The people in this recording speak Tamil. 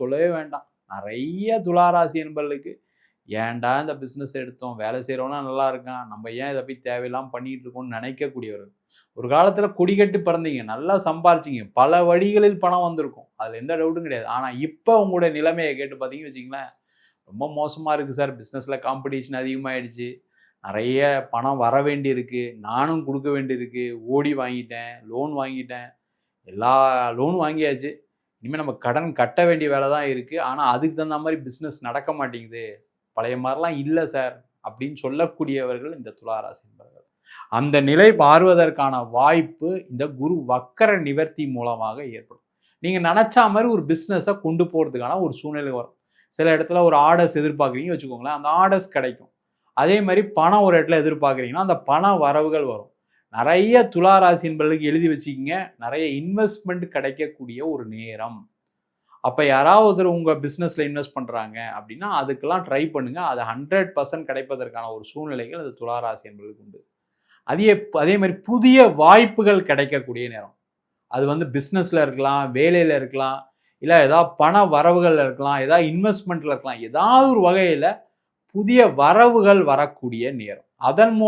சொல்லவே வேண்டாம். நிறைய துளாராசி என்பர்களுக்கு ஏன்டா இந்த பிஸ்னஸ் எடுத்தோம், வேலை செய்கிறவனா நல்லா இருக்கான், நம்ம ஏன் இதை போய் தேவையில்லாமல் பண்ணிட்டு இருக்கோம்னு நினைக்கக்கூடியவர்கள். ஒரு காலத்தில் கொடிகட்டி பிறந்தீங்க, நல்லா சம்பாரிச்சிங்க, பல வழிகளில் பணம் வந்திருக்கும், அதில் எந்த டவுட்டும் கிடையாது. ஆனால் இப்போ உங்களுடைய நிலைமையை கேட்டு பார்த்தீங்கன்னு வச்சிங்களேன், ரொம்ப மோசமாக இருக்குது சார், பிஸ்னஸில் காம்படிஷன் அதிகமாகிடுச்சு, நிறைய பணம் வர வேண்டி இருக்குது, நானும் கொடுக்க வேண்டியிருக்கு, ஓடி வாங்கிட்டேன், லோன் வாங்கிட்டேன், எல்லா லோனும் வாங்கியாச்சு, இனிமேல் நம்ம கடன் கட்ட வேண்டிய வேலை தான் இருக்குது. ஆனால் அதுக்கு தகுந்த மாதிரி பிஸ்னஸ் நடக்க மாட்டேங்குது, பழைய மாதிரிலாம் இல்லை சார் அப்படின்னு சொல்லக்கூடியவர்கள் இந்த துளாராசி என்பவர்கள். அந்த நிலை மாறுவதற்கான வாய்ப்பு இந்த குரு வக்கர நிவர்த்தி மூலமாக ஏற்படும். நீங்கள் நினச்சா மாதிரி ஒரு பிஸ்னஸை கொண்டு போகிறதுக்கான ஒரு சூழ்நிலை வரும். சில இடத்துல ஒரு ஆர்டர்ஸ் எதிர்பார்க்குறீங்க வச்சுக்கோங்களேன், அந்த ஆர்டர்ஸ் கிடைக்கும். அதே மாதிரி பணம் ஒரு இடத்துல எதிர்பார்க்குறீங்கன்னா அந்த பண வரவுகள் வரும். நிறைய துளாராசி என்பவர்களுக்கு எழுதி வச்சுக்கிங்க, நிறைய இன்வெஸ்ட்மெண்ட் கிடைக்கக்கூடிய ஒரு நேரம். அப்போ யாராவது உங்கள் பிஸ்னஸில் இன்வெஸ்ட் பண்ணுறாங்க அப்படின்னா அதுக்கெல்லாம் ட்ரை பண்ணுங்கள். அது 100% கிடைப்பதற்கான ஒரு சூழ்நிலைகள் அது துளாராசி என்பவர்களுக்கு உண்டு. அதே மாதிரி புதிய வாய்ப்புகள் கிடைக்கக்கூடிய நேரம். அது வந்து பிஸ்னஸில் இருக்கலாம், வேலையில் இருக்கலாம், இல்லை ஏதாவது பண வரவுகள் இருக்கலாம், ஏதாவது இன்வெஸ்ட்மெண்ட்டில் இருக்கலாம், ஏதாவது ஒரு வகையில் புதிய வரவுகள் வரக்கூடிய நேரம். அதன் மூலம்